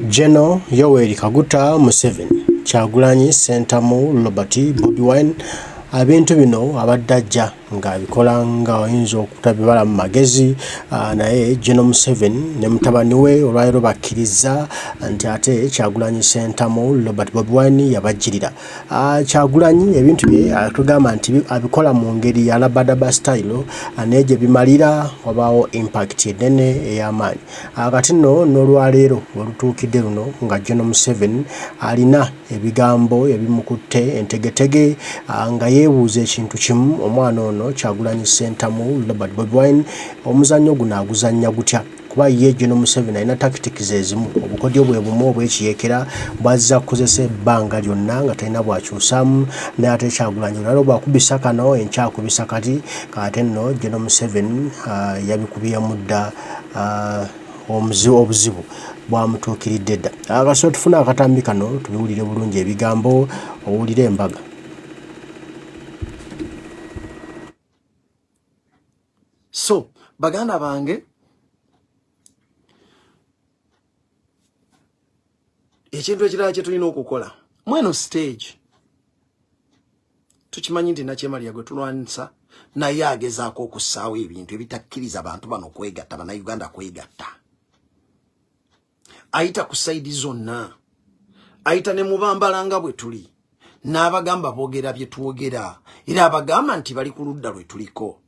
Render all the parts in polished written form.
General Yoweri Kaguta Museveni Kyagulanyi Sentamu Robert Bobi Wine abintu bino abadajja nga bikola nga oyinza okutabibala mu magezi naye General Museveni ne mutabaniwe olwairo bakkiriza nti ate Kyagulanyi Sentamu Robert Bobi Wine yabajilira Kyagulanyi ebintu bye atugamba nti abikola mu ngeri ya labadaba style aneje bimalira wabaawo impact enene ey'amaanyi kati nno n'olwaleero olutuukidde luno nga General Museveni alina ebigambo ebimukutte entegetege nga yeebuuza ekintu kimu omwana ono Kyagulanyi Sentamu Robert Bobi Wine omuzannyo guno aguzannya gutya kuba ye General Museveni alina tactics ezimu obukodyo bwe bumu obw'ekiyeekera bw'azza kukozesa ebbanga lyonna nga talina bwakyusaamu naye ate Kyagulanyi olwaleero bwakubisa kano enkyakubisa kati kate nno General Museveni yabikubyemu dda obuzibu bwamutuukiridde dda akasobola tufuna akatambi kano tubiwulire bulungi ebigambo owulire embaga. So, baganda bange, ekintu ekirala kye tulina okukola mweno stage tukimanyi nti Nakyemalira gwe tulwanisa naye agezaako okussaawo ebintu ebitakkiriza abantu bano kwegatta bannayuganda kwegatta ayita ku saidi zonna ayita ne mubambalanga bwe tuli n'abagamba boogera bye twogera era abagamba nti bali ku ludda lwe tuliko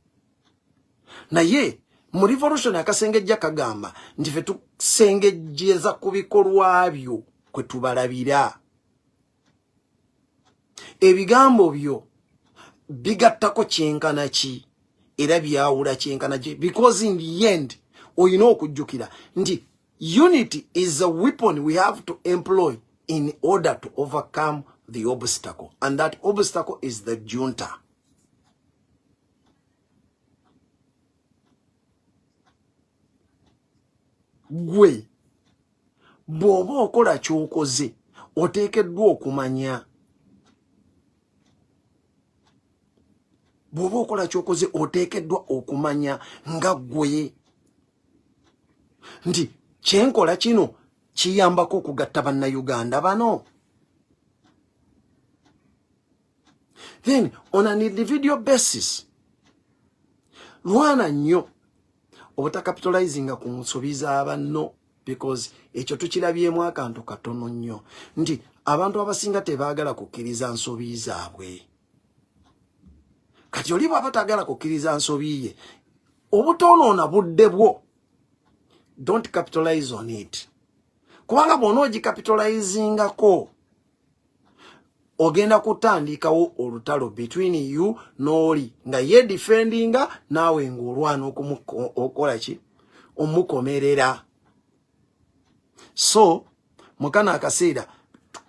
naye mu revolution akasengejja kagamba nti fe tusengejjeza ku bikolwa byo kwe tubalabira ebigambo byo bigattako kyenkana ki era byawula kyenkana ki because in the end oyina okujjukira nti unity is a weapon we have to employ in order to overcome the obstacle, and that obstacle is the junta. Gwe bw'oba okola ky'okoze oteekeddwa okumanya bw'oba okola ky'okoze oteekeddwa okumanya nga gwe nti kyenkola kino kiyambako okugatta bannayuganda bano. Then on an individual basis lwana nnyo obutakapitalizinga ku nsobi z'abanno because ekyo tukirabyemu akantu katono nnyo nti abantu abasinga tebaagala kukkiriza nsobi zaabwe. Kati oli bw'aba tagala kukkiriza nsobi ye obutoonoona budde bwo don't capitalize on it kubanga bw'onoogicapitalizingako ogenda kutandikawo olutalo between you n'oli nga ye defendinga naawe ng'olwana okola ki omukomerera. So mukana akaseera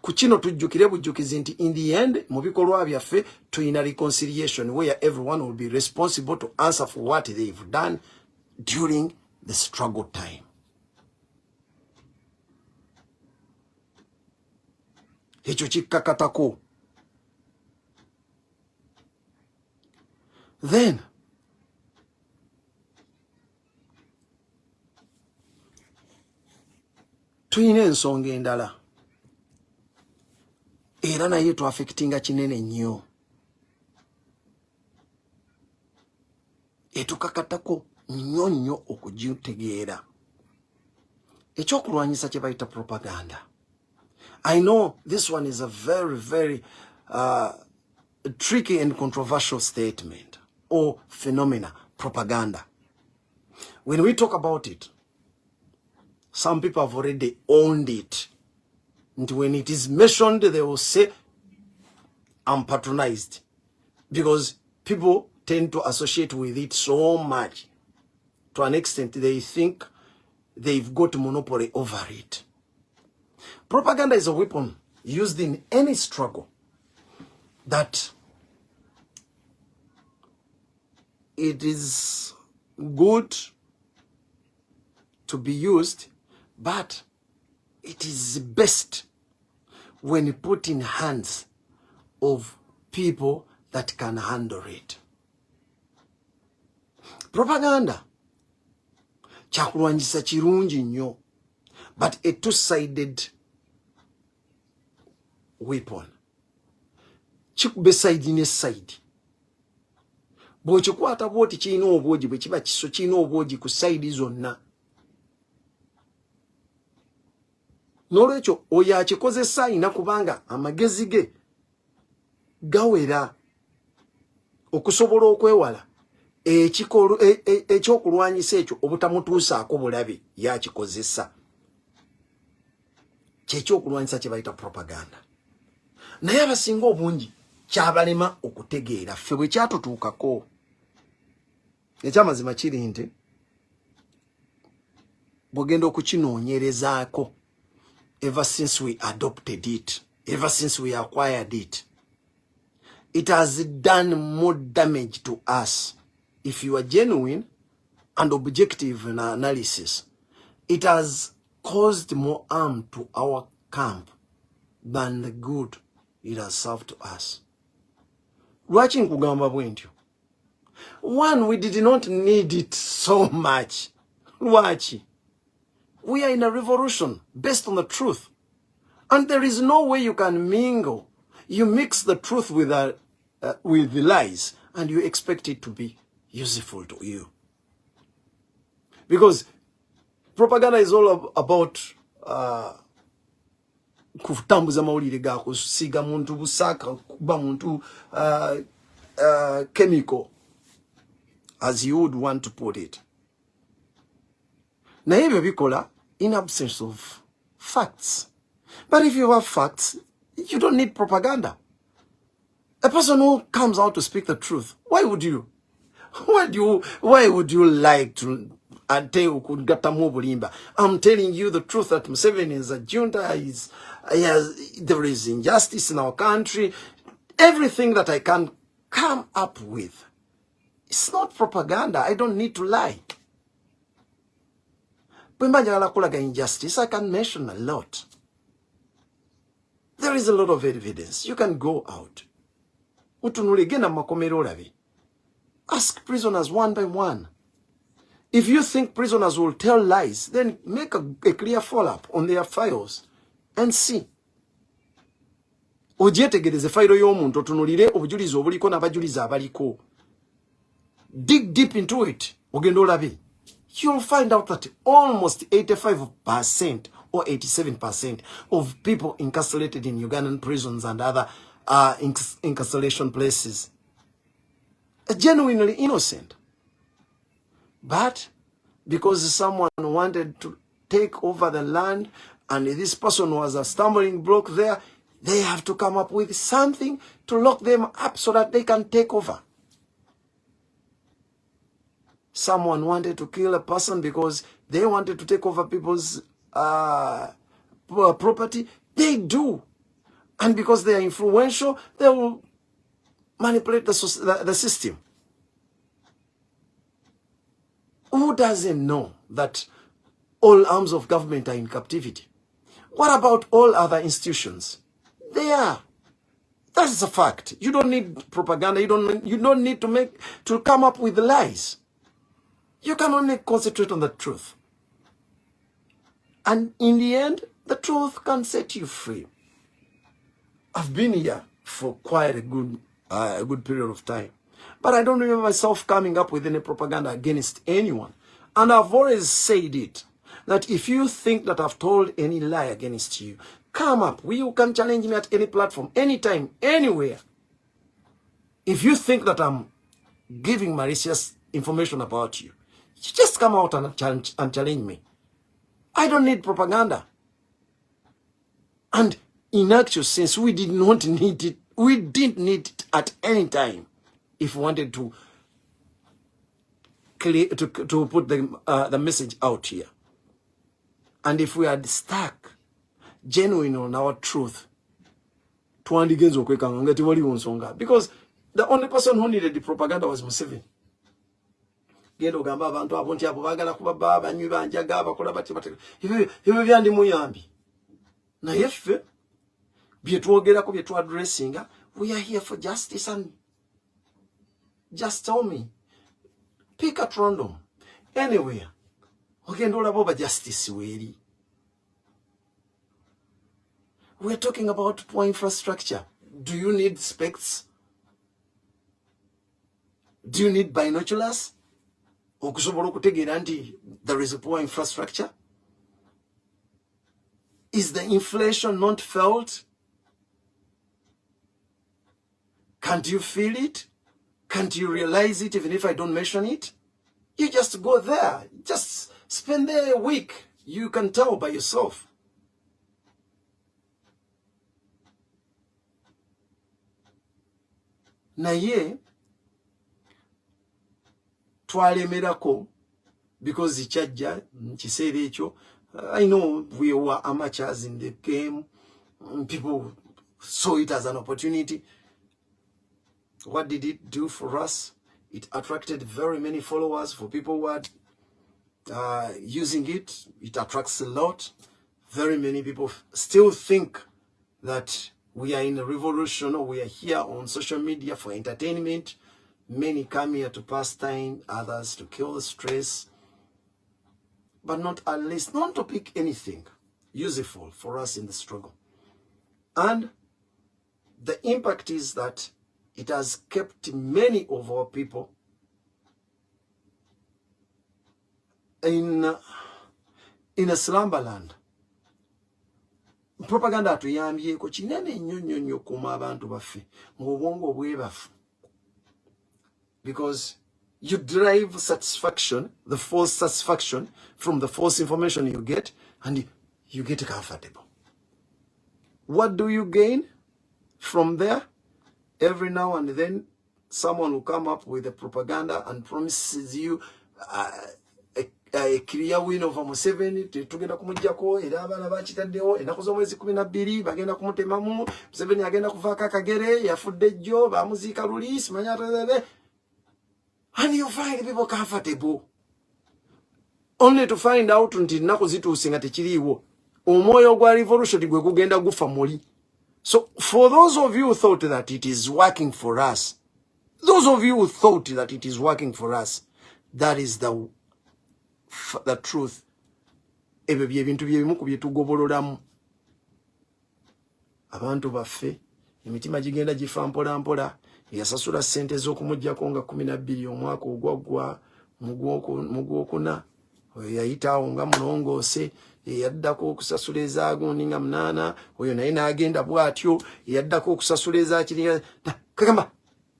ku kino tujjukire bujjukizi nti in the end mu bikolwa byaffe tuyina reconciliation where everyone will be responsible to answer for what they've done during the struggle time. Ekyo kikkakatako. Then tuyina ensonga endala era naye twaffectinga kinene nnyo etukakatako nnyo nnyo okugitegeera ekyokulwanyisa kye bayita propaganda. I know this one is a very, very tricky and controversial statement or phenomena, propaganda. When we talk about it, some people have already owned it. And when it is mentioned, they will say, I'm patronized. Because people tend to associate with it so much. To an extent, they think they've got monopoly over it. Propaganda is a weapon used in any struggle that it is good to be used, but it is best when put in hands of people that can handle it. Propaganda kyakulwanyisa kirungi nnyo but a two-sided weapon. Chikube side in a side. Bochukwata bwoti chino obwogi bwe kiba kiso chino obwogi ku side zonna. Nolwekyo oyo akikozesa ina kubanga amagezi ge gawera okusobola okwewala ekyokulwanyisa ekyo obutamutuusaako bulabe yakikozesa. Kyekyokulwanyisa kye bayita propaganda. Naye abasinga obungi kyabalema okutegeera ffe bwe kyatutuukako. Ekyamazima kiri nti bw'ogenda okukinoonyerezaako ever since we adopted it, ever since we acquired it, it has done more damage to us. If you are genuine and objective in analysis, it has caused more harm to our camp than the good it has served to us. Watching kugamba bwentyo. One, we did not need it so much. Watch. We are in a revolution based on the truth. And there is no way you can mingle. You mix the truth with the lies and you expect it to be useful to you. Because propaganda is all about kutambuza mawulire ga kusiga muntu busaka kuba muntu chemical, as you would want to put it. Na hivyo bikola in absence of facts. But if you have facts, you don't need propaganda. A person who comes out to speak the truth, why would you like to I'm telling you the truth that Museveni is a junta, there is injustice in our country. Everything that I can come up with, it's not propaganda. I don't need to lie. When injustice, I can mention a lot. There is a lot of evidence. You can go out. Ask prisoners one by one. If you think prisoners will tell lies, then make a clear follow-up on their files and see. Ogyetegereze file y'omuntu otunulire obujulizi obuliko n'abajulizi abaliko. Dig deep into it. Ogenda olabe. You'll find out that almost 85% or 87% of people incarcerated in Ugandan prisons and other incarceration places are genuinely innocent. But because someone wanted to take over the land and this person was a stumbling block there, they have to come up with something to lock them up so that they can take over. Someone wanted to kill a person because they wanted to take over people's property. They do. And because they are influential, they will manipulate the system. Who doesn't know that all arms of government are in captivity? What about all other institutions? They are. That is a fact. You don't need propaganda. You don't need to come up with lies. You can only concentrate on the truth. And in the end, the truth can set you free. I've been here for quite a good period of time. But I don't remember myself coming up with any propaganda against anyone. And I've always said it, that if you think that I've told any lie against you, come up. You can challenge me at any platform, anytime, anywhere. If you think that I'm giving malicious information about you, you just come out and challenge me. I don't need propaganda. And in actual sense, we did not need it. We didn't need it at any time. If we wanted to put the message out here. And if we had stuck genuine on our truth, because the only person who needed the propaganda was Museveni. We are here for justice, and just tell me, pick at random, anywhere. Okay, don't about justice, really. We're talking about poor infrastructure. Do you need specs? Do you need binoculars? There is a poor infrastructure. Is the inflation not felt? Can't you feel it? Can't you realize it even if I don't mention it? You just go there. Just spend there a week. You can tell by yourself. Naye twalemerako because ichajja kiseera ekyo. I know we were amateurs in the game. People saw it as an opportunity. What did it do for us? It attracted very many followers for people who are using it. It attracts a lot. Very many people still think that we are in a revolution or we are here on social media for entertainment. Many come here to pass time, others to kill the stress. But not at least, not to pick anything useful for us in the struggle. And the impact is that it has kept many of our people in a slumber land. Propaganda atuyambyeko kinene nnyo kuma abantu baffe mu bwongo bwebafu. Because you derive satisfaction, the false satisfaction, from the false information you get, and you get comfortable. What do you gain from there? Every now and then, someone will come up with a propaganda and promises you a clear win over Museveni. Tugenda kumujjako era abaana bakitaddewo ennaku z'omwezi 12 bagenda kumutemamu. Museveni agenda kuvaako akagere yafudde jjo bamuziika luli simanya atadde. And you find people comfortable. Only to find out nti nnaku zituuse nga tekiriiwo. Omwoyo gwa revolution gwe gugenda gufa muli. So for those of you who thought that it is working for us, that is the truth. Ebyo byebintu byebimu ku byetugobololamu. Abantu baffe emitima gigenda gifa mpola mpola. Yasasula sente z'okumujjako nga 12 omwaka ogwaggwa mu gwokuna. Yayitaawo nga mulongoose. Yaddako okusasula ezaagundi nga 8. Oyo naye n'agenda bw'atyo. Yaddako okusasula ezaakiri. Kagamba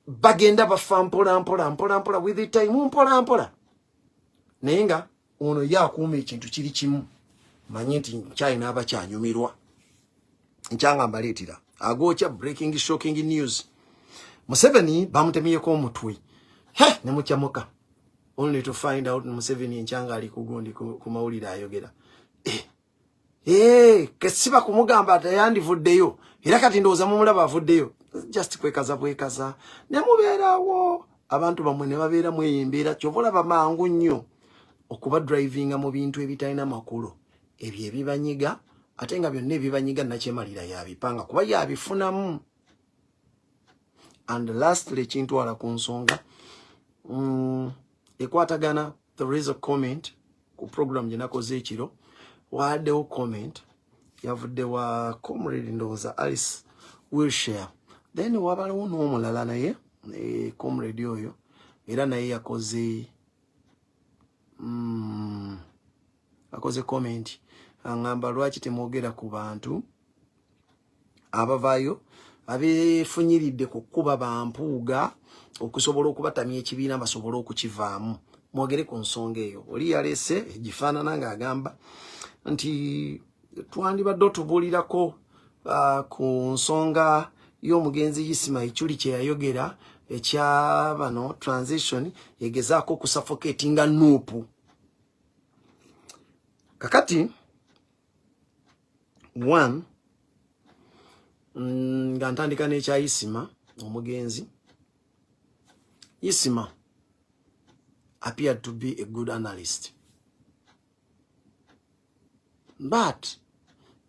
bagenda bafa mpola mpola with the time mpola. Naye nga ono yakuuma ekintu kiri kimu. Manyi nti nkyalina abakyanyumirwa. Nkyanga mbaleetera. Agoocha breaking shocking news. Museveni bamutemyeko omutwe. Ne mukyamuka. Only to find out Museveni nkyanga ali kugundi ku mawulire ayogera. Kesiba kumugamba atayandivuddeyo. Era kati ndowooza mumulaba avuddeyo. Just kwekaza. Ne mubeerawo. Abantu bamwe ne babeera mu embeera kyobola bamangu nnyo okuba drivinga mu bintu ebitalina makulu. Ebyo ebibanyiga ate nga byonna ebibanyiga nakyemalira yabipanga kuba yabifunamu. And lastly, chintwala ku nsonga ekwatagana, there is a comment ku program gye nakoze ekiro. Waddewo comment yavudde wa comrade ndowooza Alice Wilshire. Then wabaliwo n'omulala naye comrade oyo era naye yakoze comment angamba lwaki temwogera ku bantu abavaayo abeefunyiridde ku kkuba bampuuga okusobola okubatamya ekibiina basobole okukivaamu. Mwogere ku nsonga eyo. Oli yaleese egifaanana ng'agamba nti twandibadde otubuulirako ku nsonga y'omugenzi Isima Ichuli kye yayogera ekya bano transition yegezaako okusuffocatinga Nuupu. Kakati one nga ntandika n'ekya Isima omugenzi. Isima appeared to be a good analyst, but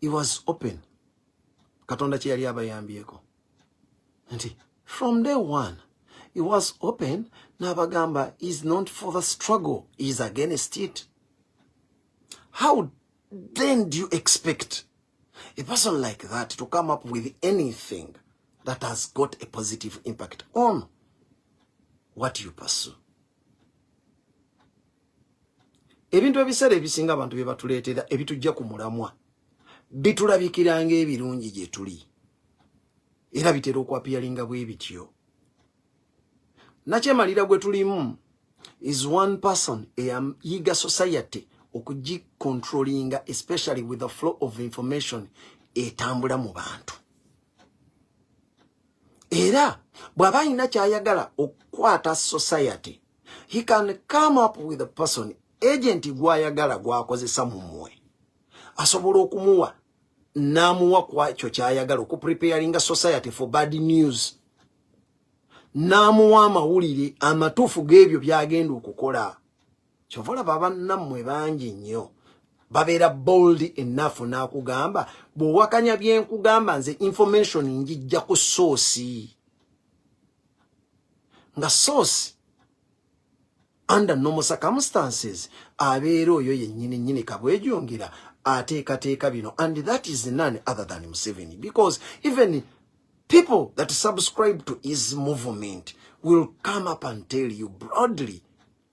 he was open. Katonda kye yali abayambyeko nti from day one he was open. N'abagamba is not for the struggle, he is against it. How then do you expect A person like that to come up with anything that has got a positive impact on what you pursue. Ebintu ebisere ebisinga abantu bye batuleetera ebitujja ku mulamwa bitulabikiranga ebirungi gye tuli era bitera okwapiyalinga bwe bityo. Nakyemalira gwe tulimu is one person eyayiga society okugicontrollinga, especially with the flow of information etambula mu bantu. Era bw'aba alina kyayagala okukwata society, he can come up with a person, agent gwayagala gwakozesa mu mmwe, asobola okumuwa n'amuwa kwakyo kyayagala okupreparinga society for bad news, n'amuwa amawulire amatuufu g'ebyo byagenda okukola. Kyovola babannammwe bangi nnyo babeera bold enough n'akugamba bw'owakanya byenkugamba nze information njijja ku source, nga source under normal circumstances abeera oyo yennyini kabwejongera ateekateeka bino, and that is none other than Museveni, because even people that subscribe to his movement will come up and tell you broadly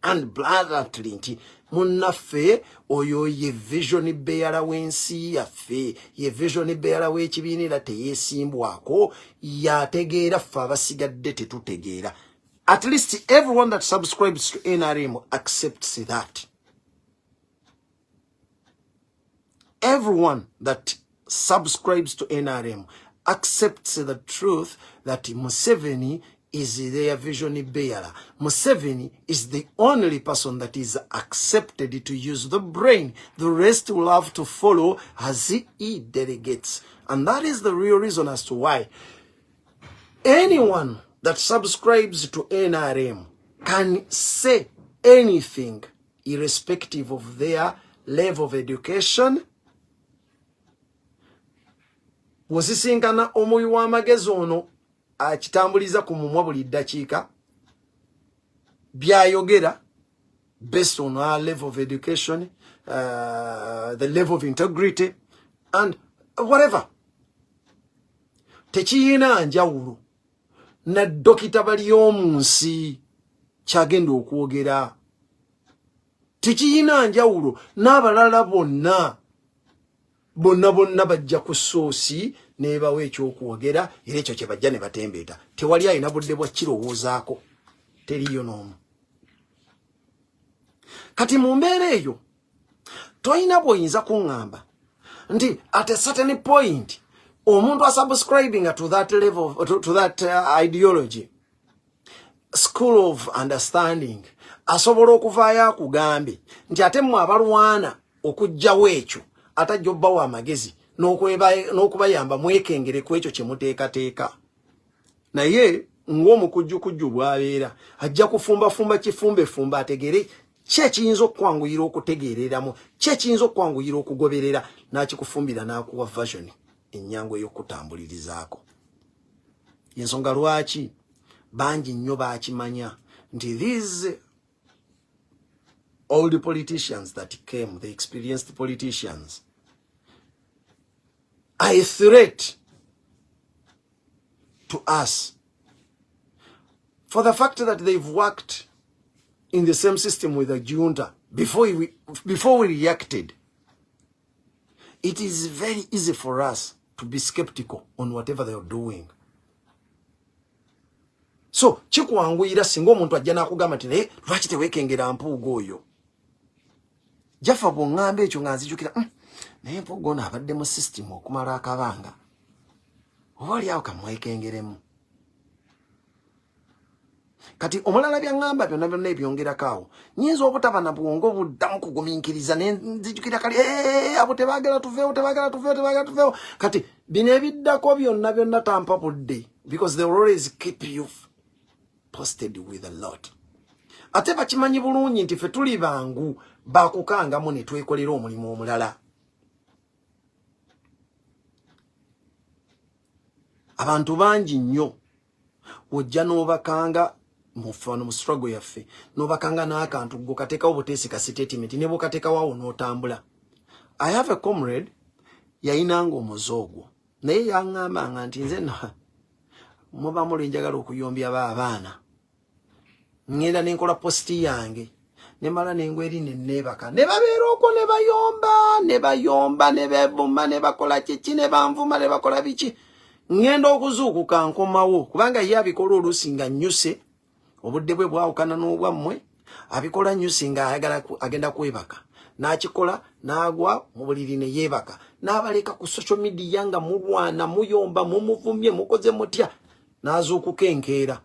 and blatantly nti munnaffe oyo ye vision bearer w'ensi yaffe, ye vision bearer w'ekibiina era teyeesimbwako, yategeera ffe abasigadde tetutegeera. At least everyone that subscribes to NRM accepts that. Everyone that subscribes to NRM accepts the truth that Museveni is their vision bearer. Museveni is the only person that is accepted to use the brain. The rest will have to follow as he delegates. And that is the real reason as to why anyone that subscribes to NRM can say anything irrespective of their level of education. Wosisinkana omuyi w'amagezi ono akitambuliza ku mumwa buli ddakiika byayogera based on our level of education, the level of integrity and whatever. Tekiyina njawulo na dokita bali omu nsi kyagenda okwogera. Tekiyina njawulo n'abalala bonna bajja ku soosi nebawe ekyokwogera era ekyo kye bajja ne batembeeta. Tewali alina budde bwa kirowoozaako, teriyo n'omu. Kati mu mbeera eyo toyina bw'oyinza kuŋŋamba nti at a certain point omuntu asubscribing to that level, to that ideology, school of understanding, asobola okuvaayo akugambe nti ate mmwe abalwana okugjawo ekyo atajja obbawo amagezi n'okubayamba mwekengere ku ekyo kye muteekateeka. Naye ng'omukujjukujju bw'abeera ajja kufumbafumba kifumbefumba ategere ki ekiyinza okwanguyira okutegeereramu, ki ekiyinza okwanguyira okugoberera, n'akikufumbira n'akuwa version ennyangu ey'okutambulirizaako. Ensonga lwaki bangi nnyo baakimanya nti these old politicians that came, the experienced politicians, are a threat to us for the fact that they've worked in the same system with the junta before we reacted. It is very easy for us to be skeptical on whatever they are doing. So kikuwanguyira singa omuntu ajja n'akugamba nti naye lwaki teweekengera mpuuga oyo. Jaffa bw'oŋŋamba ekyo nga nzijukira naye mpuuga ono abadde mu system okumala akabanga, oba oli awo kamwekengeremu. Kati omulala byaŋŋamba byonna ebyongerako awo nyinza obutaba na bwongo buddamu kugumiikiriza ne nzijukira kali abo tebaagala tuveewo. Kati bino ebiddako byonna tampa budde, because they will always keep you posted with a lot. Ate bakimanyi bulungi nti ffe tuli bangu bakukangamu ne twekolera omulimu omulala. Abantu bangi nnyo wojja n'obakanga mufano mu struggle yaffe, n'obakanga n'akantu go kateekawo buteesi ka statement ne bw'okateekawo awo n'otambula. I have a comrade yayinanga omuzoogwo naye yaŋŋambanga nti nze muba muli njagala okuyombya abaana ngenda nenkola posti yange nemala nengweri nenebaka ne babeera okwo ne bayomba ne bevuma ne bakola kiki ne banvuma ne bakola biki ngenda okuzuukuka nkomawo kubanga ye abikola oluusi nga nnyuse obudde bwe bwawukana n'obwammwe abikola nnyusi nga agenda kwebaka n'akikola n'agwa mu buliri ne yeebaka n'abaleka ku social media nga mulwana muyomba mumuvumye mukoze mutya n'azuukuka enkeera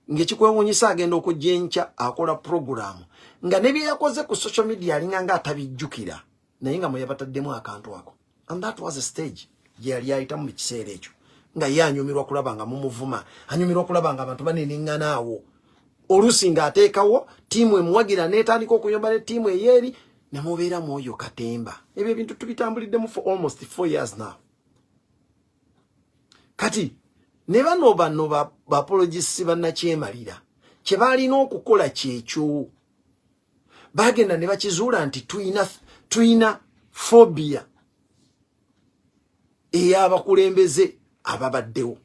ng'ekikwewuunyisa agenda okujja enkya akola programu nga ne bye yakoze ku social media alinga nga atabijjukira naye nga mwe yabataddemu akantu ako. And that was a stage gye yali ayitamu mu kiseera ekyo nga ye anyumirwa kulaba nga mumuvuma anyumirwa kulaba nga abantu baneneŋŋana awo oluusi ng'ateekawo ttiimu emuwagira n'etandika okuyomba ne ttiimu eyeeri ne mubeera mu oyo katemba. Ebyo ebintu tubitambuliddemu for almost 4 years now. Kati ne bano bapologisi bannakyemalira kye baalina okukola kyekyo bagenda ne bakizuula nti tuyina phobia ey'abakulembeze ababaddewo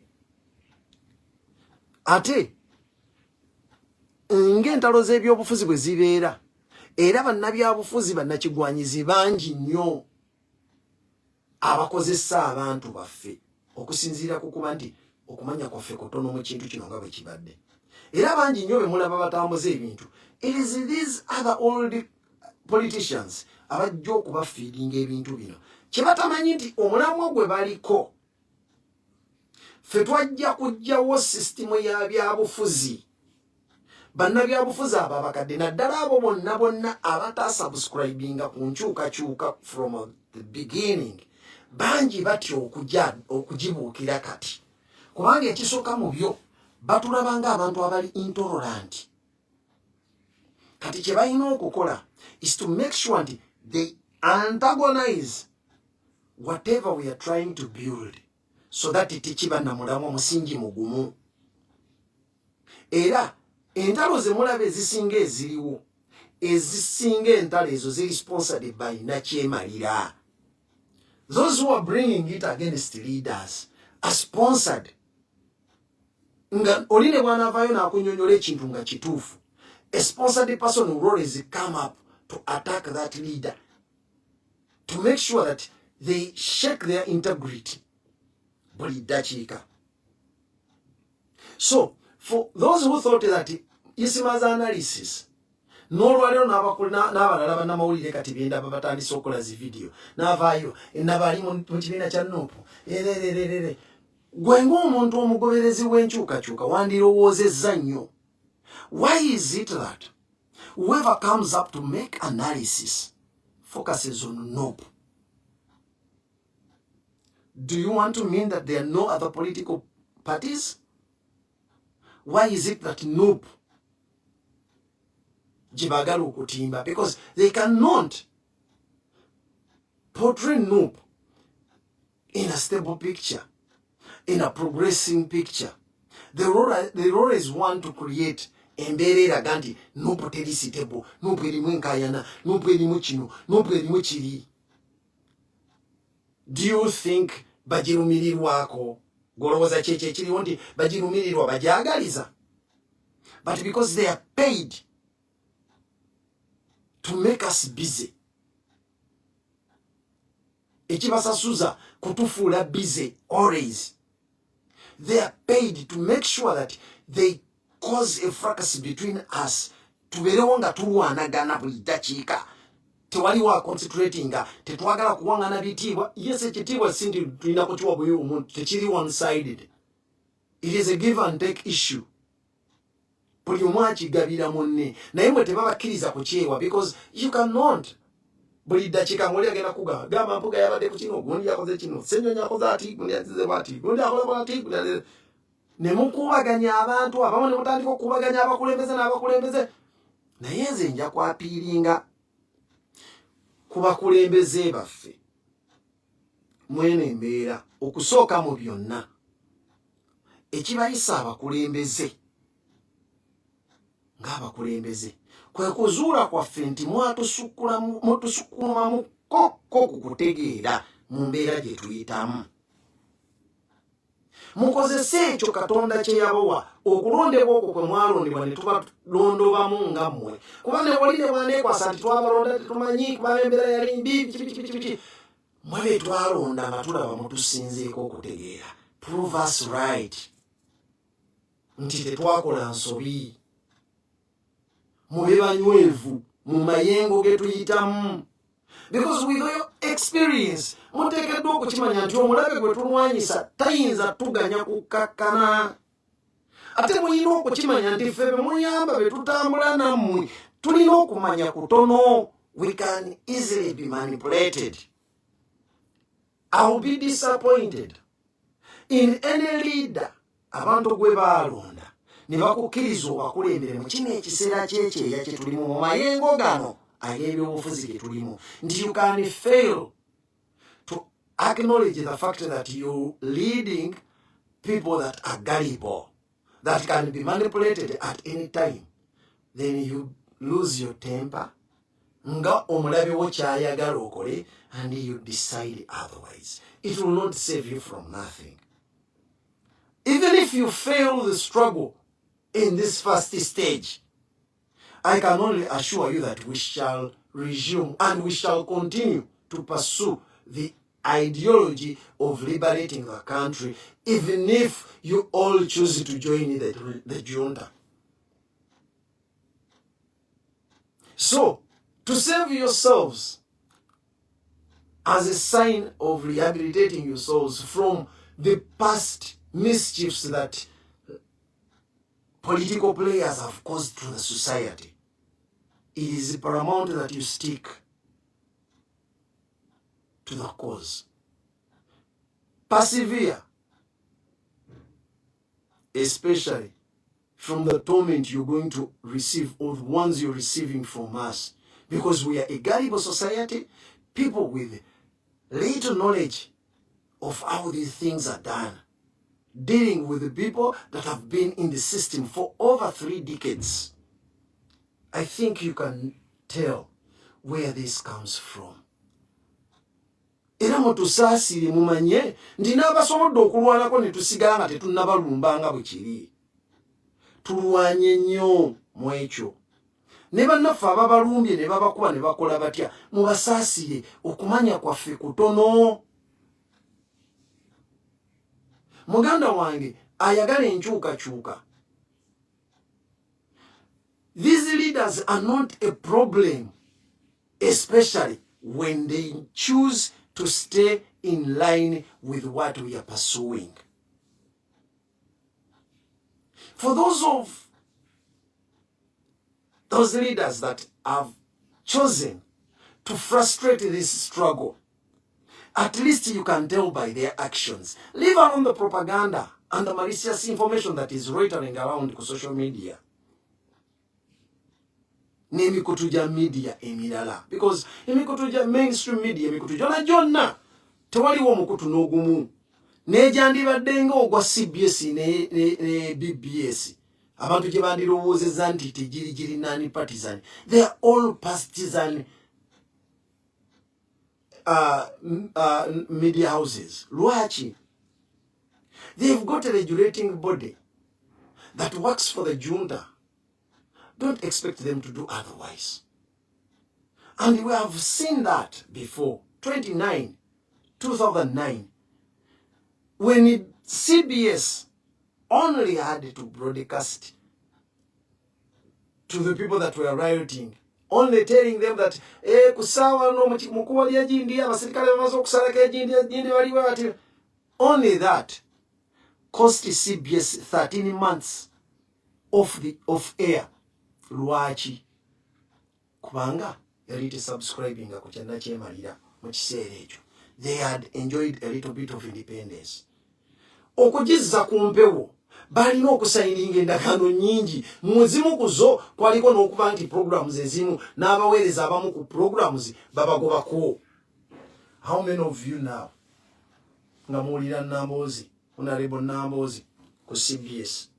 ate ng'entalo z'ebyobufuzi bwe zibeera era bannabyabufuzi bannakigwanyizi bangi nnyo abakozesa abantu baffe okusinziira ku kuba nti okumanya kwaffe kutono mu kintu kino nga bwe kibadde era bangi nnyo be mulaba batambuza ebintu. It is these other old politicians abajja okubafiiringa ebintu bino kye batamanyi nti omulamwa gwe baliko ffe twajja kujjawo sisitimu ya byabufuzi bannabyabufuzi abo abakadde naddala abo bonna abatasubscribinga ku nkyukakyuka from the beginning bangi batya okugibuukira kati kubanga ekisooka mu byo batulaba nga abantu abali intolerant. Kati kye balina okukola is to make sure nti they antagonize whatever we are trying to build so that tekiba na mulamu omusingi mugumu. Era entalo ze mulaba ezisinga eziriwo ezisinga entalo ezo ziri sponsored by nakyemalira. Those who are bringing it against leaders are sponsored. Nga oline bw'anaavaayo n'akunyonyola ekintu nga kituufu, a sponsored person will always come up to attack that leader to make sure that they shake their integrity buli dakiika. So for those who thought that isimaza analysis n'olwaliro n'abalala bannamawulire kati benda babatandisa okukola zi video n'avaayo nabali mu kibiina kya nupu gwe ng'omuntu omugoberezi w'enkyukakyuka wandirowoozezza nnyo. Why is it that whoever comes up to make analysis focuses on nope? Do you want to mean that there are no other political parties? Why is it that nope jibagala okutimba? Because they cannot portray nope in a stable picture, in a progressing picture. They always want to create embeera eraga nti nope teri stable, nope erimu enkayana, nope erimu kino, nope erimu kiri. Do you think bagirumirirwako? Golowooza kyekyo ekiriwo nti bagirumirirwa bajagaliza? But because they are paid to make us busy, ekibasasuza kutufuula busy always, they are paid to make sure that they cause a fracas between us. Tubeerewo nga tulwanagana buli dakiika, tewaliwo concentrating, tetwagala kuwangana bitiibwa. Yes, ekitiibwa sindi tulina kukiwa buli omuntu, tekiri one-sided. It is a give and take issue. Buli omu akigabira munne, naye mwe tebabakkiriza kukyewa because you cannot. Buli dakiika ng'oli agenda kugamba mpuga yabadde ku kino, gundi yakoze kino, Ssenyonyi akoze ati, gundi yazize bw'ati, gundi akoze bw'ati, ne mukubaganya abantu, abamu ne mutandika okubaganya abakulembeze n'abakulembeze. Naye nze nja kwapiiringa ku bakulembeze baffe mwene embeera. Okusooka mu byonna, ekibayisa abakulembeze ng'abakulembeze kwe kuzuula kwaffe nti mutusukkuluma mu kokko ku kutegeera mu mbeera gye tuyitamu. Mukozese ekyo Katonda kye yabawa okulondebwa okwo kwe mwalondebwa ne tubalondobamu nga mmwe. Kuba ne wali ne bwaneekwasa nti twabalonda tetumanyi kubanga embeera yali mbi biki. Mmwe be twalonda nga tulaba mutusinzeeko okutegeera. Prove us right. Nti tetwakola nsobi. Mube banywevu mu mayengo ge tuyitamu. Because with your experience, muteekeddwa okukimanya nti omulabe gwe tulwanyisa tayinza tuganya kukakkana. Ate mulina okukimanya nti ffe be muyamba be tutambula nammwe tulina okumanya kutono. We can easily be manipulated. I will be disappointed in any leader abantu gwe baalonda ne bakukkiriza obakulembere mu kino ekiseera kyekyeya kye tulimu mu mayengo gano ag'ebyobufuzi ge tulimu, nti you can fail to acknowledge the fact that you're leading people that are gullible, that can be manipulated at any time. Then you lose your temper, nga omulabe wo kyayagala okole, and you decide otherwise. It will not save you from nothing. Even if you fail the struggle in this first stage, I can only assure you that we shall resume and we shall continue to pursue the ideology of liberating the country, even if you all choose to join the junta. So, to save yourselves as a sign of rehabilitating yourselves from the past mischiefs that political players have caused to the society, it is paramount that you stick to the cause. Persevere, especially from the torment you're going to receive or the ones you're receiving from us. Because we are a gullible society, people with little knowledge of how these things are done, dealing with the people that have been in the system for over 3 decades. I think you can tell where this comes from. Era mutusaasire mumanye nti n'abasobodde okulwanako ne tusigala nga tetunnabalumbanga bwe kiri. Tulwanye nnyo mu ekyo. Ne bannaffe ababalumbye ne babakuba ne bakola batya, mubasaasire, okumanya kwaffe kutono. Muganda wange ayagala enkyukakyuka. These leaders are not a problem, especially when they choose to stay in line with what we are pursuing. For those leaders that have chosen to frustrate this struggle, at least you can tell by their actions. Leave alone the propaganda and the malicious information that is rattling around social media. N'emikutu gya media emirala. Because emikutu gya mainstream media, emikutu gyonna tewaliwo omukutu n'ogumu. N'egyandibadde nga ogwa CBS ne BBS. Abantu gye bandirowoozezza nti tegiri nani partisan. They are all partisan media houses. Lwaki? They've got a regulating body that works for the junta. Don't expect them to do otherwise. And we have seen that before. 2009, when CBS only had to broadcast to the people that were rioting, only telling them that kusawa no mukuwa lya jindi abasirikale bamaze okusalako jindi baliwo ati. Only that cost CBS 13 months of air. Lwaki? Kubanga yali subscribing ku kyanda kyemalira mu kiseera ekyo. They had enjoyed a little bit of independence. Okugizza ku mpewo balina okusayininga endagaano nnyingi. Muzimu kuzo kwaliko n'okuba nti programs ezimu n'abaweereza abamu ku programs babagobako. How many of you now nga muwulira Namboozi, Honorable Namboozi ku CBS?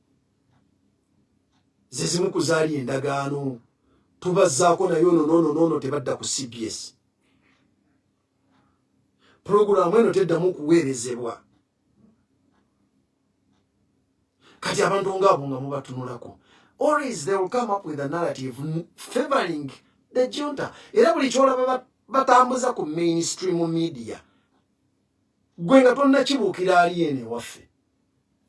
Zezimu kuzaali endagaano tubazzaako nayo no tebadda ku CBS. program eno teddamu kuweerezebwa. Kati abantu ngabo nga mubatunulako. Always they will come up with a narrative favoring the junta. Era buli kyolaba batambuza ku mainstream media. Gwe nga tonna kibuukira ali ene waffe.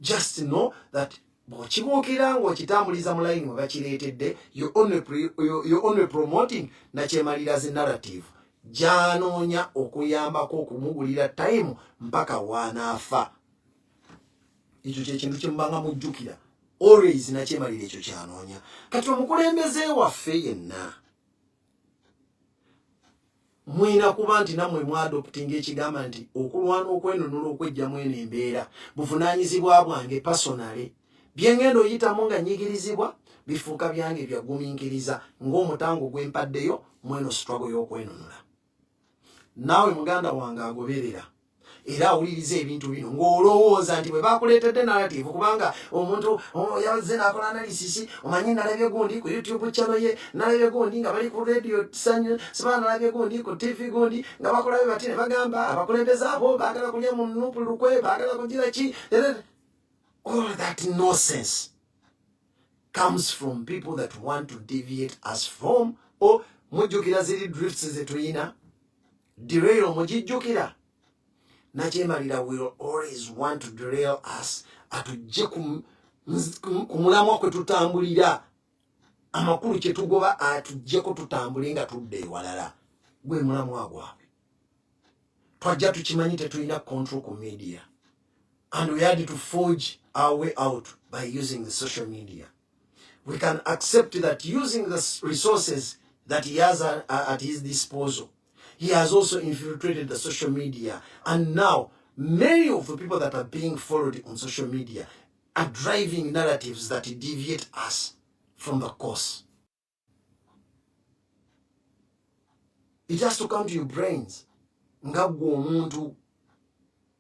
Just know that bw'okibuukira ng'okitambuliza mu layini mwe bakireetedde, you're only promoting na kyemalira zi narrative. Gy'anoonya okuyambako okumugulira time mpaka waanaafa. Ekyo kyekintu kye mubanga mujjukira. Always na kyemalira ekyo ky'anoonya. Kati omukulembeze waffe yenna mwina kuba nti nammwe mwadoptinga ekigamba nti okulwana okwenunula okwejjamu eno embeera buvunaanyizibwa bwange personally. Bye ngenda oyitamu nga nyigirizibwa bifuuka byange byagumiikiriza ng'omutango gwempaddeyo mweno struggle y'okwenunula. Naawe muganda wange agoberera era awuliriza ebintu bino ng'olowooza nti bwe bakuleetedde narrative kubanga omuntu yazze n'akola analysis, omanyi nalabye gundi ku YouTube channel ye, nalabye gundi nga bali ku radio Sanyu, siba nalabye gundi ku TV gundi nga bakola bye bati ne bagamba abakulembeze abo baagala kulya mu nnupu lukwe, baagala kugira ki. All that nonsense comes from people that want to deviate us from, or mujjukira ziri drifts ze tuyina derail mujijjukira. Nakyemalira will always want to derail us atujje ku mulamwa kwe tutambulira, amakulu kye tugoba atujjeko tutambule nga tudde ewalala. Gwe mulamwa gwabwe twajja tukimanyi tetulina control ku media, and we had to forge our way out by using the social media. We can accept that using the resources that he has at his disposal, he has also infiltrated the social media. And now, many of the people that are being followed on social media are driving narratives that deviate us from the course. It has to come to your brains.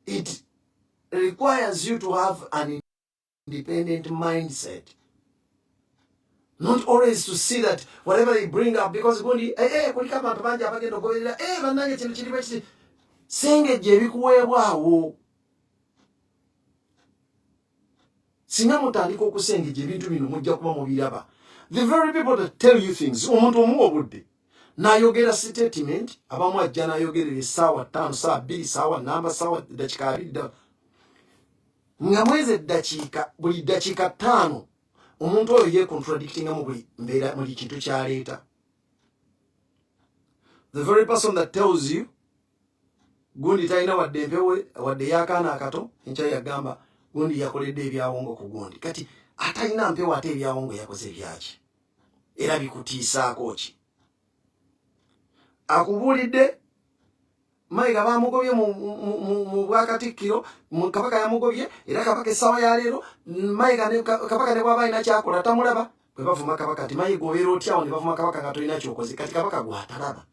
It requires you to have an independent mindset. Not always to see that whatever they bring up, because kulika mabanja abagenda ogoberera bannange kintu kiri bwekiti sengejje ebikuweebwawo. Singa mutandika okusengejja ebintu bino mujja kuba mubiraba. The very people that tell you things, omuntu omuwa obudde n'ayogera statement, abamu ajja n'ayogerera essaawa 5, ssaawa 2, ssaawa namba, ssaawa ddakiika 2, nga mwezi buli ddakiika 5 omuntu oyo ye contradictinga mu buli mbeera muli kintu kyaleeta. The very person that tells you gundi talina wadde empewe wadde y'akaana akato, enkya yagamba gundi yakoledde ebyawongo ku gundi, kati atalina mpewo ate ebyawongo yakoze byaki era bikutiisaako ki? Akubuulidde Mayiga bamugobye mu bwakatikkiro, Kabaka yamugobye, era Kabaka essaawa ya leero Mayiga ne Kabaka ne bw'aba alina kyakola tamulaba. Bwe bavuma Kabaka nti Mayiga obeera otyawo, ne bavuma Kabaka nga tolina kyokoze. Kati Kabaka gw'atalaba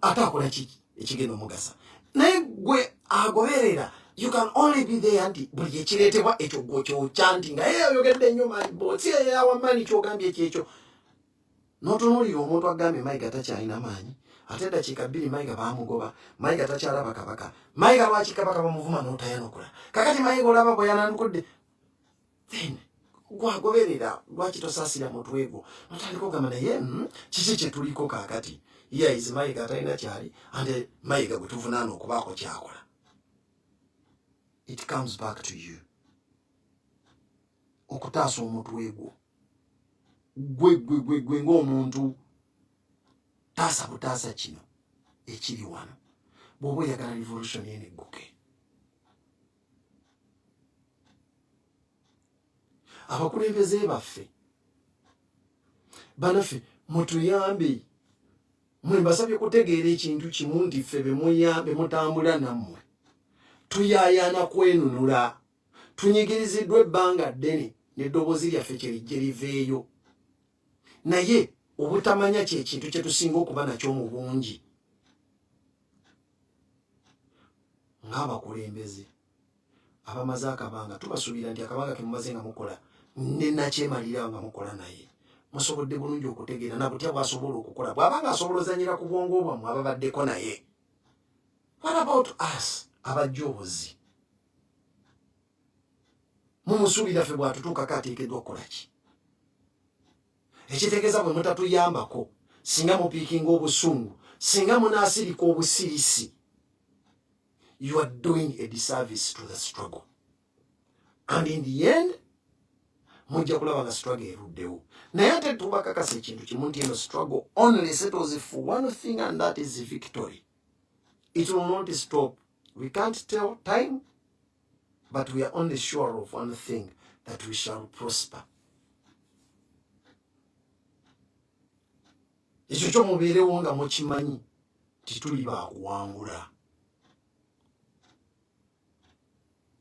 ate akola ki ekigenda omugasa? Naye gwe agoberera, you can only be there nti buli ekireetebwa ekyo gw'okyokya nti nga oyogedde nnyo manibotsi yawamani kyogambye ekyekyo. N'otunuulira omuntu agambye Mayiga takyalina maanyi, ate eddakiika 2 Mayiga bamugoba, Mayiga takyalaba Kabaka. Mayiga lwaki Kabaka bamuvuma n'otayanukula? Kakati Mayiga olaba bwe yananukudde, then gwagoberera lwaki tosaasira mutwe gwo n'otandika ogamba naye kiki kye tuliko kaakati? Yes, Mayiga atalina kyali, ate Mayiga gwe tuvunaana okubaako kyakola. It comes back to you. Okutaasa omutwe gwo gwe ng'omuntu taasa butaasa kino ekiri wano bw'oba oyagala revolution eno egguke. Abakulembeze baffe banaffe mutuyambe, mwe mbasabye kutegeera ekintu kimu nti ffe be mutambula nammwe tuyaayana kwenunula, tunyigiriziddwa ebbanga ddene n'eddoboozi lyaffe kyerijje liveeyo, naye obutamanya kyekintu kye tusinga okuba nakyo mu bungi ng'abakulembeze abamaze akabanga. Tubasuubira nti akabanga ke mumaze nga mukola ne nakyemalira nga mukola naye musobodde bulungi okutegeera na butya bw'asobola okukola, bw'aba nga asobola ozanyira ku bwongo bwammwe ababaddeko naye. What about us, abajozi? Mumusubira fe bwatutuuka kateekeddwa okukola ki? Ekitegeeza bwe mutatuyambako, singa mupiikinga obusungu, singa munaasirika obusirisi, you are doing a disservice to the struggle. And in the end, mujja kulaba nga struggle eruddewo. Naye ate tubakakasa ekintu kimu nti eno struggle only settles for one thing, and that is victory. It will not stop. We can't tell time, but we are only sure of one thing, that we shall prosper. Ekyo kyo mubeerewo nga mukimanyi tituli baakuwangula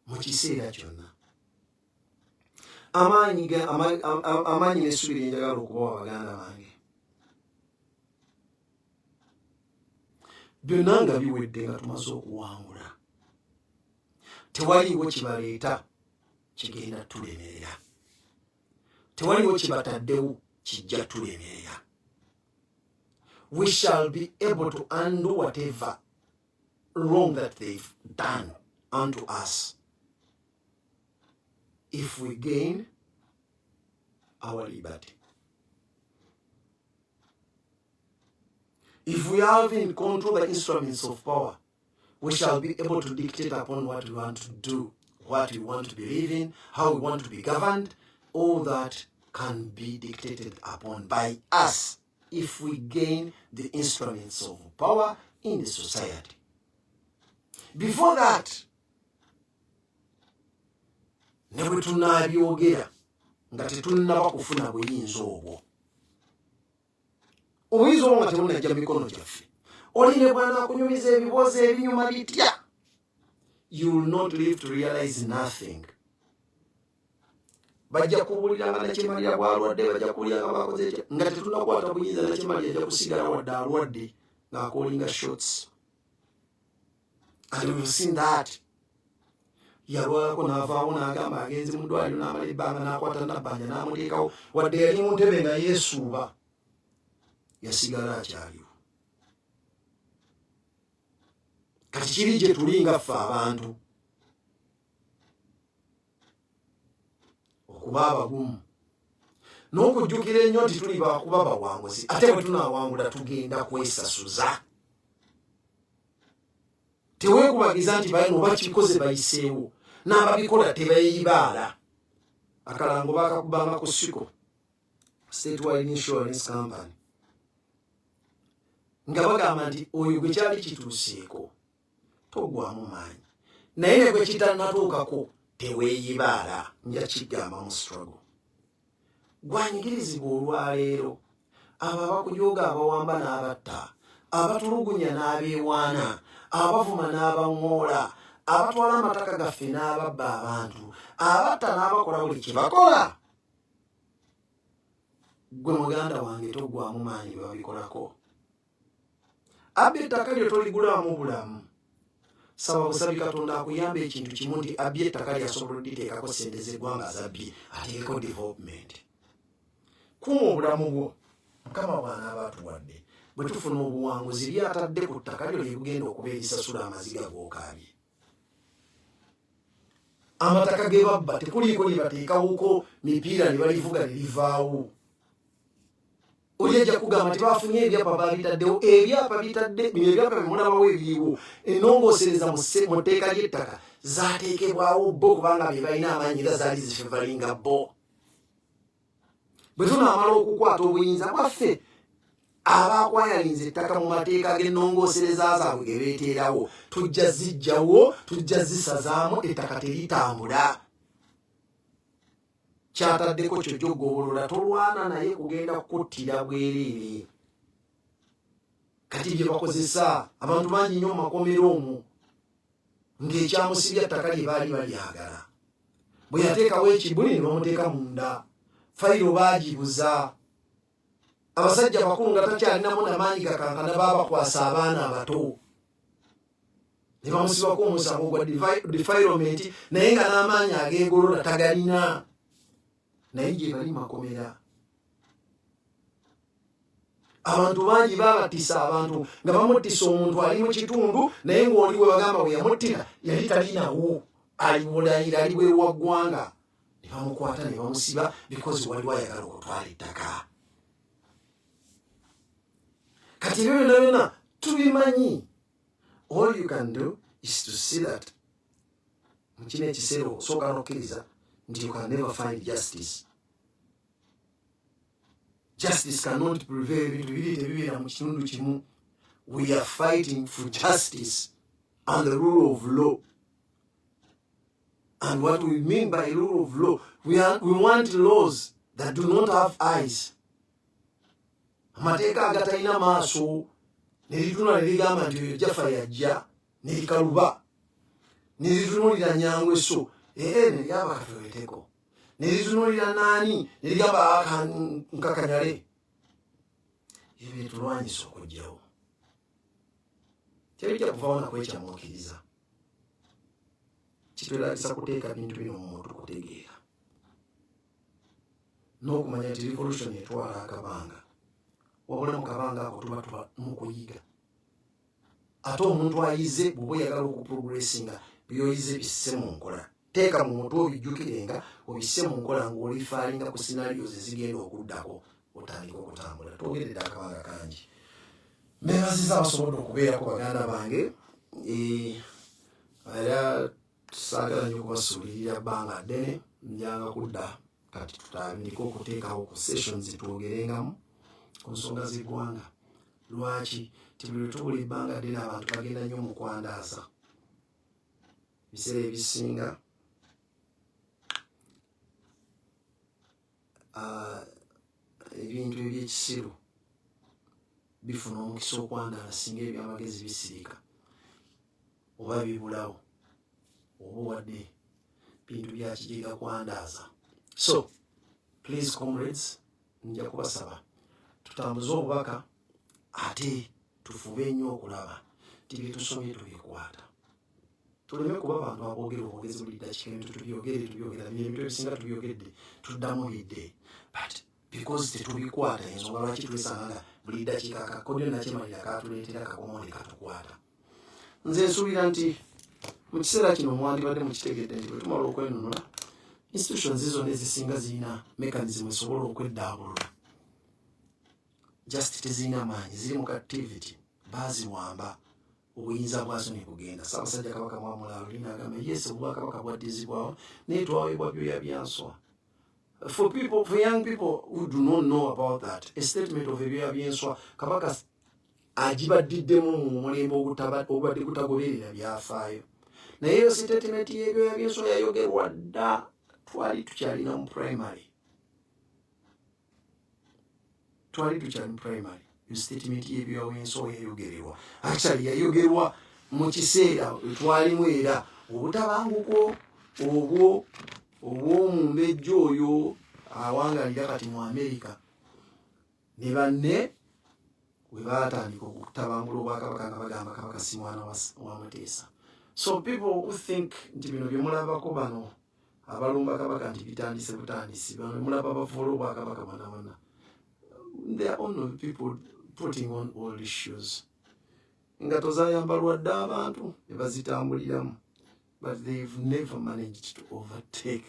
mu kiseera kyonna. Amaanyi n'essuubi lye njagala okubawa baganda bange, byonna nga biwedde nga tumaze okuwangula, tewaliiwo kibaleeta kigenda tulemerera, tewaliiwo kibataddewo kijja tulemerera. We shall be able to undo whatever wrong that they've done unto us if we gain our liberty. If we have in control the instruments of power, we shall be able to dictate upon what we want to do, what we want to believe in, how we want to be governed. All that can be dictated upon by us if we gain the instruments of power in the society. Before that, ne bwe tunaabyogera nga tetunnaba kufuna buyinza obwo. Obuyinza obwo nga tebunajja mu mikono gyaffe. Oli ne bw'anaakunyumiza ebibuuzo ebinyuma bitya, you will not live to realize nothing. Bajja kubuulira nga Nakimalira bw'alwadde, bajja kubuulira nga bakoze ekyo, nga tetunnakwata buyinza Nakimalira ajja kusigala wadde alwadde ng'akolinga shots. And we've seen that. Yalwalako n'avaawo n'agamba agenze mu ddwaliro n'amala ebbanga n'akwata Nabbanja n'amuteekawo, wadde yali mu ntebe nga yeesuuba, yasigala akyaliwo. Kati kiri gye tuli nga ffe abantu, okuba abagumu n'okujjukira ennyo nti tuli baakuba bawanguzi, ate bwe tunaawangula tugenda kwesasuza. Teweekubagiza nti bayino oba kikoze bayiseewo, n'ababikola tebayibaala. Akalango baakakubanga ku siko, Statewide Insurance Company, nga bagamba nti oyo gwe kyali kituuseeko togwamu maanyi, naye ne gwe kitannatuukako teweeyibaala. Nja kigamba mu struggle. Gwanyigirizibwa olwaleero, abo abakujooga, abawamba n'abatta, abatulugunya n'abeewaana, abavuma n'abaŋŋoola, abatwala amataka gaffe n'ababba abantu, abatta n'abakola buli kye bakola, gwe muganda wange togwamu maanyi bwe babikolako. Abba ettaka lyo toligulamu bulamu. Saba busabi Katonda akuyamba ekintu kimu nti abba ettaka lyasobola odditeekako ssente z'eggwanga zabbye, ateekeko development. Kuuma obulamu bwo, Mukama bw'anaaba atuwadde, bwe tufuna obuwanguzi lyatadde ku ttaka lyo lye bugenda okuba erisasula amaziga g'okaabye. Amataka ge babba tekuliiko lye bateekawoko mipiira ne balivuga ne livaawo. Oli ajja kugamba nti baafunye ebyapa babitaddewo, ebyapa bitadde, bino ebyapa bimulabawo ebiriwo, ennongoosereza mu tteeka ly'ettaka zaateekebwawo bo kubanga be balina amaanyi era zaali zifevalinga bo. Bwe tunaamala okukwata obuyinza bwaffe, abakwayalinza ettaka mu mateeka g'ennongoosereza zaabwe ge beeteerawo, tujja ziggyawo, tujja zisazaamu, ettaka teritambula. Kyataddeko kyo gy'ogobolola, tolwana naye kugenda kukuttira bwereere. Kati bye bakozesa abantu bangi nnyo mu makomero omwo, ng'ekyamusibya ttaka lye baali balyagala. Bwe yateekawo ekibuli ne bamuteeka munda, fayiro baagibuza. Abasajja bakulu nga takyalinamu namaanyi gakankana baabakwasa abaana abato, ne bamusibako omusango gwa defilement, naye nga n'amaanyi ag'engolola tagalina. Naye gye bali makomera. abantu bangi babatisa abantu nga bamutisa omuntu ali mu kitundu naye ng'oli we bagamba we yamuttira yali talinawo ali bulayira ali bwewa ggwanga ne bamukwata ne bamusiba because waliwo ayagala okutwala ettaka. Kati ebyo byonna byonna tubimanyi. All you can do is to see that mu kino ekiseera osooka n'okkiriza nti you can never find justice. Justice cannot prevail ebintu biri tebibeera mu kitundu kimu. We are fighting for justice and the rule of law. And what we mean by rule of law, we want laws that do not have eyes. Amateeka agatalina maaso ne litunula ne ligamba nti oyo jafa yajja ne likaluba ne litunulira Nyangweso ne ligamba Kafeweeteko ne litunulira naani ne ligamba Nkakanyale. Ebyo byetulwanyisa okujjawo tebijja kuvaawo nakwekyamuukiriza. Kitwetagisa kuteeka bintu bino mu muntu kutegeera n'okumanya nti revolution etwala akabanga, wabula mu kabanga ako tuba mu kuyiga. Ate omuntu ayize bw'oba oyagala okuprogressinga byoyize bisse mu nkola. Teeka mu mutwe obijjukirenga obisse mu nkola ng'olifaalinga ku scenarios ezigenda okuddako otandika okutambula. Twogeredde akabanga kangi. Mbeebaziza abasobodde okubeerako baganda bange. Era saagala nnyo kubasuulirira bbanga ddene, njanga kudda kati tutandika okuteekawo ku sessions twogerengamu ku nsonga z'eggwanga. Lwaki? Ti buli lwe tubula ebbanga ddene abantu bagenda nnyo mu kwandaaza. Ebiseera ebisinga ebintu ebyekisiru bifuna omukisa okwandaala singa ebyamagezi bisirika oba bibulawo oba wadde bintu bya kijega kwandaaza. So please comrades, nja kubasaba tutambuze obubaka ate tufube nnyo okulaba nti bye tusomye tubikwata. Tuleme kuba abantu aboogera obwogezi buli ddakiika ebintu tubyogera ebintu ebisinga tubyogedde tuddamu bidde, but because tetubikwata ensonga lwaki twesanga nga buli ddakiika akakodyo nakyemalira katuleetera kakomonde katukwata. Nze nsuubira nti mu kiseera kino mwandibadde mukitegedde nti bwe tumala okwenunula institutions zonna ezisinga zirina mechanism esobola okweddaabulula. Just tezirina maanyi, ziri mu captivity, baaziwamba obuyinza bwazo ne bugenda. Ssaabasajja Kabaka Mwamulaalo linagamba yes obwakabaka bwaddizibwawo naye twaweebwa byoya byanswa. For young people who do not know about that, a statement of ebyoya byenswa Kabaka agibaddiddemu mu mulembe obadde gutagoberera byafaayo. Naye yo statement y'ebyoya byenswa yayogerwa dda twali tukyalina mu primary. Statement y'ebyoya byenswa yayogererwa. Actually yayogerwa mu kiseera twalimu era obutabanguko obw'omumbejja oyo awangalira kati mu America ne banne we baatandika okutabangula obwakabaka nga bagamba Kabaka si mwana wa Muteesa. So people who think nti bino bye mulabako bano abalumba Kabaka nti bitandise butandisi, bano mulaba bavoola obwakabaka bana they are only people putting on all issues. Engato zayambalwa dda abantu ne bazitambuliramu, but they've never managed to overtake.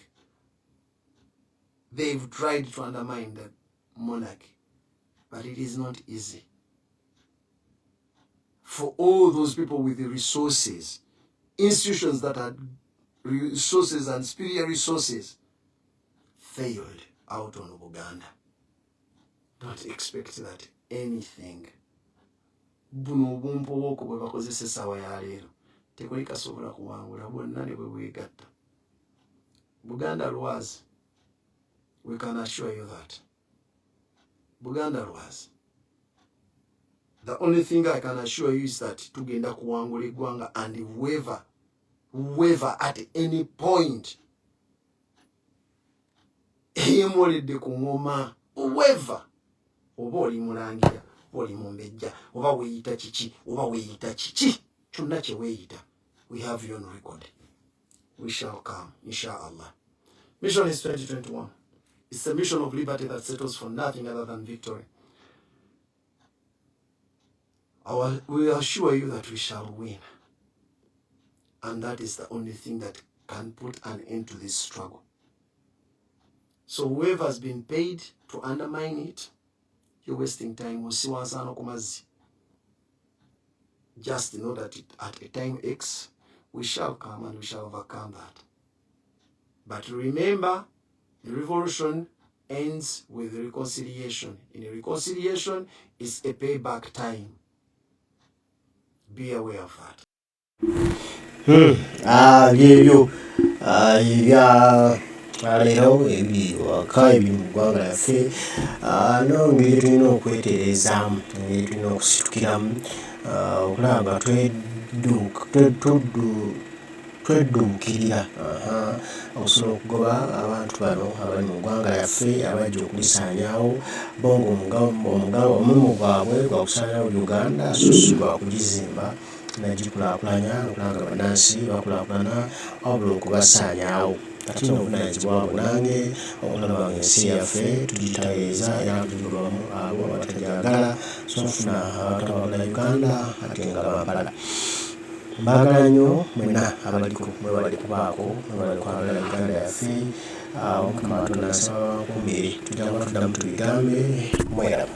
They've tried to undermine the monarchy, but it is not easy. For all those people with the resources, institutions that had resources and superior resources failed out on Buganda. Don't expect that anything. Buno obumpo bwoko bwe bakozesa essaawa ya leero tekuli kasobola kuwangula, bwonna ne bwe bwegatta. Buganda lwazi. We can assure you that. Buganda lwazi. The only thing I can assure you is that tugenda kuwangula eggwanga, and whoever at any point eyemoledde ku ngoma, whoever, oba oli mulangira oba oli mumbejja oba weeyita kiki oba weeyita kiki, kyonna kye weeyita, we have you on record. We shall come, inshallah. Mission is 2021. It's a mission of liberty that settles for nothing other than victory. we assure you that we shall win. And that is the only thing that can put an end to this struggle. So whoever has been paid to undermine it, you're wasting time. Just know that at a time X, we shall come and we shall overcome that. But remember, the revolution ends with reconciliation. In a reconciliation, it's a payback time. Be aware of that. Leero ebiwaka ebiri mu ggwanga lyaffe ngeri tulina okwetereezaamu, engeri tulina okusitukiramu okulaba twedduukirira okusobola okugoba abantu bano abali mu ggwanga lyaffe abajja okulisaanyaawo bo omulimu gwabwe gwa kusaanyaawo Uganda so si gwa kugizimba nagikulaakulanya okulanga bannansi bakulaakulana wabula okubasaanyaawo. Kati n'obuvunaanyizibwa bunange okulaba ng'ensi yaffe tugitereeza era tugibulamu abo abatagyagala so nfuna abantu abagala Uganda ate nga bampala. Mbaagala nnyo mwenna abaliko mwebale kubaako mwebale kwagala Uganda yaffe Mukama Katonda nsaba bankuumire tujja kuba tuddamu tubigambe mweraba.